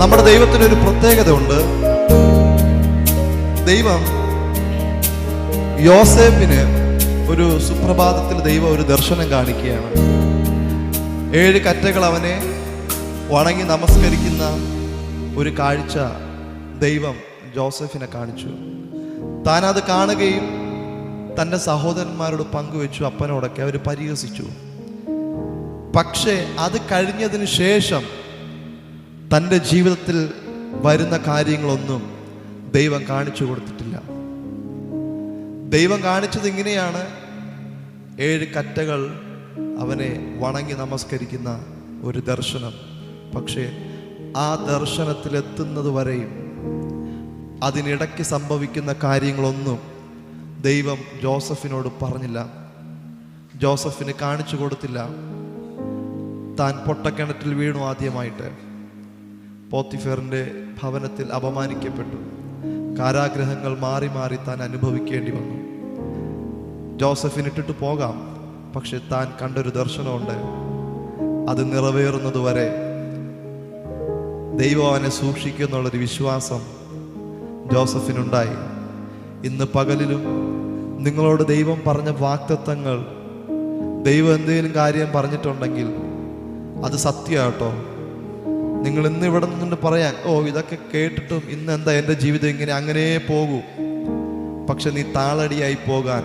നമ്മുടെ ദൈവത്തിനൊരു പ്രത്യേകത ഉണ്ട്. ദൈവം യോസേഫിന് ഒരു സുപ്രഭാതത്തിൽ ദൈവം ഒരു ദർശനം കാണിക്കുകയാണ്. 7 കറ്റകൾ അവനെ വണങ്ങി നമസ്കരിക്കുന്ന ഒരു കാഴ്ച ദൈവം ജോസഫിനെ കാണിച്ചു. താൻ അത് കാണുകയും തൻ്റെ സഹോദരന്മാരോട് പങ്കുവെച്ചു. അപ്പനോടൊക്കെ അവർ പരിഹസിച്ചു. പക്ഷേ അത് കഴിഞ്ഞതിന് ശേഷം തൻ്റെ ജീവിതത്തിൽ വരുന്ന കാര്യങ്ങളൊന്നും ദൈവം കാണിച്ചു കൊടുത്തിട്ടില്ല. ദൈവം കാണിച്ചത് ഇങ്ങനെയാണ്: 7 കറ്റകൾ അവനെ വണങ്ങി നമസ്കരിക്കുന്ന ഒരു ദർശനം. പക്ഷേ ആ ദർശനത്തിലെത്തുന്നത് വരെയും അതിനിടയ്ക്ക് സംഭവിക്കുന്ന കാര്യങ്ങളൊന്നും ദൈവം ജോസഫിനോട് പറഞ്ഞില്ല, ജോസഫിന് കാണിച്ചു കൊടുത്തില്ല. താൻ പൊട്ടക്കിണറ്റിൽ വീണു. ആദ്യമായിട്ട് പോത്തിഫറിൻ്റെ ഭവനത്തിൽ അപമാനിക്കപ്പെട്ടു. കാരാഗ്രഹങ്ങൾ മാറി മാറി താൻ അനുഭവിക്കേണ്ടി വന്നു. ജോസഫിനിട്ടിട്ട് പോകാം, പക്ഷെ താൻ കണ്ടൊരു ദർശനമുണ്ട്. അത് നിറവേറുന്നത് വരെ ദൈവം അവനെ സൂക്ഷിക്കുന്നുള്ളൊരു വിശ്വാസം ജോസഫിനുണ്ടായി. ഇന്ന് പകലിലും നിങ്ങളോട് ദൈവം പറഞ്ഞ വാഗ്ദത്തങ്ങൾ, ദൈവം എന്തെങ്കിലും കാര്യം പറഞ്ഞിട്ടുണ്ടെങ്കിൽ അത് സത്യമാട്ടോ. നിങ്ങൾ ഇന്ന് ഇവിടെ നിന്ന് പറയാൻ, ഓ ഇതൊക്കെ കേട്ടിട്ടും ഇന്ന് എന്താ എൻ്റെ ജീവിതം ഇങ്ങനെ അങ്ങനെ പോകൂ, പക്ഷെ നീ താളടിയായി പോകാൻ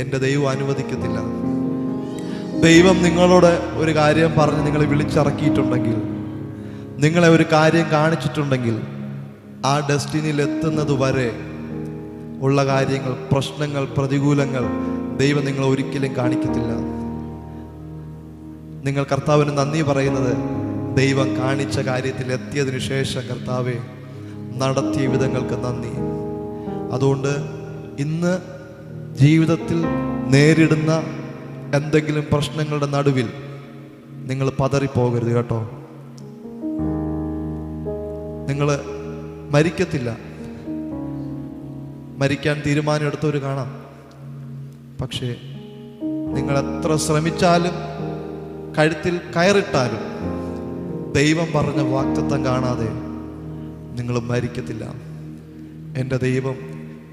എൻ്റെ ദൈവം അനുവദിക്കത്തില്ല. ദൈവം നിങ്ങളോട് ഒരു കാര്യം പറഞ്ഞ് നിങ്ങളെ വിളിച്ചിറക്കിയിട്ടുണ്ടെങ്കിൽ, നിങ്ങളെ ഒരു കാര്യം കാണിച്ചിട്ടുണ്ടെങ്കിൽ, ആ ഡെസ്റ്റിനിയിൽ എത്തുന്നത് വരെ ഉള്ള കാര്യങ്ങൾ, പ്രശ്നങ്ങൾ, പ്രതികൂലങ്ങൾ ദൈവം നിങ്ങളെ ഒരിക്കലും കാണിക്കത്തില്ല. നിങ്ങൾ കർത്താവിന് നന്ദി പറയുന്നത് ദൈവം കാണിച്ച കാര്യത്തിൽ എത്തിയതിനു ശേഷം, കർത്താവെ നടത്തിയ വിധങ്ങൾക്ക് നന്ദി. അതുകൊണ്ട് ഇന്ന് ജീവിതത്തിൽ നേരിടുന്ന എന്തെങ്കിലും പ്രശ്നങ്ങളുടെ നടുവിൽ നിങ്ങൾ പതറിപ്പോകരുത് കേട്ടോ. നിങ്ങൾ മരിക്കത്തില്ല. മരിക്കാൻ തീരുമാനമെടുത്തവർ കാണാം. പക്ഷേ നിങ്ങൾ എത്ര ശ്രമിച്ചാലും കഴുത്തിൽ കയറിട്ടാലും ദൈവം പറഞ്ഞ വാഗ്ദത്തം കാണാതെ നിങ്ങൾ മരിക്കത്തില്ല. എൻ്റെ ദൈവം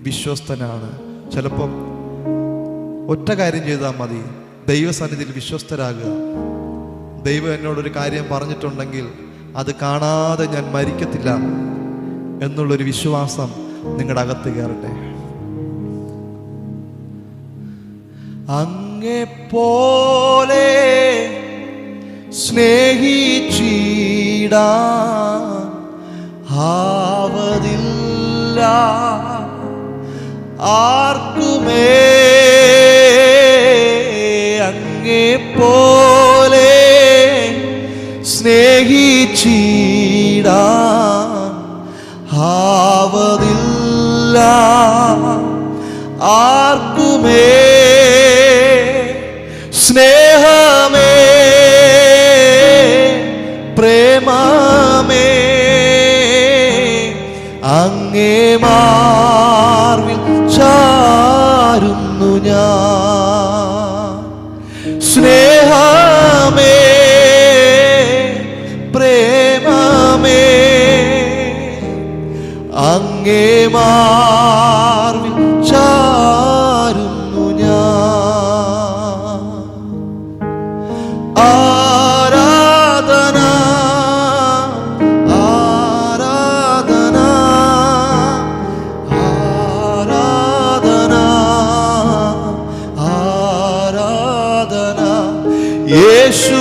വിശ്വസ്തനാണ്. ചിലപ്പം ഒറ്റ കാര്യം ചെയ്താൽ മതി, ദൈവസന്നിധിയിൽ വിശ്വസ്തരാകുക. ദൈവം എന്നോടൊരു കാര്യം പറഞ്ഞിട്ടുണ്ടെങ്കിൽ അത് കാണാതെ ഞാൻ മരിക്കത്തില്ല എന്നുള്ളൊരു വിശ്വാസം നിങ്ങളുടെ അകത്ത് കയറട്ടെ. അങ്ങെപ്പോലെ സ്നേഹിച്ചിടാൻ ആവതില്ല ആർക്കുമേ. അങ്ങെപ്പോലെ സ്നേഹിച്ചിടാൻ ആവതില്ല ആർക്കുമേ. സ്നേഹമേ, പ്രേമമേ, അങ്ങേ മാർവിൽ ചാരുന്നു ഞാൻ. സ്നേഹമേ, പ്രേമമേ, അങ്ങേ മാർവിൽ ചാരുന്നു ഞാൻ. ആരാധന, ആരാധന, ആരാധന, ആരാധന യേശു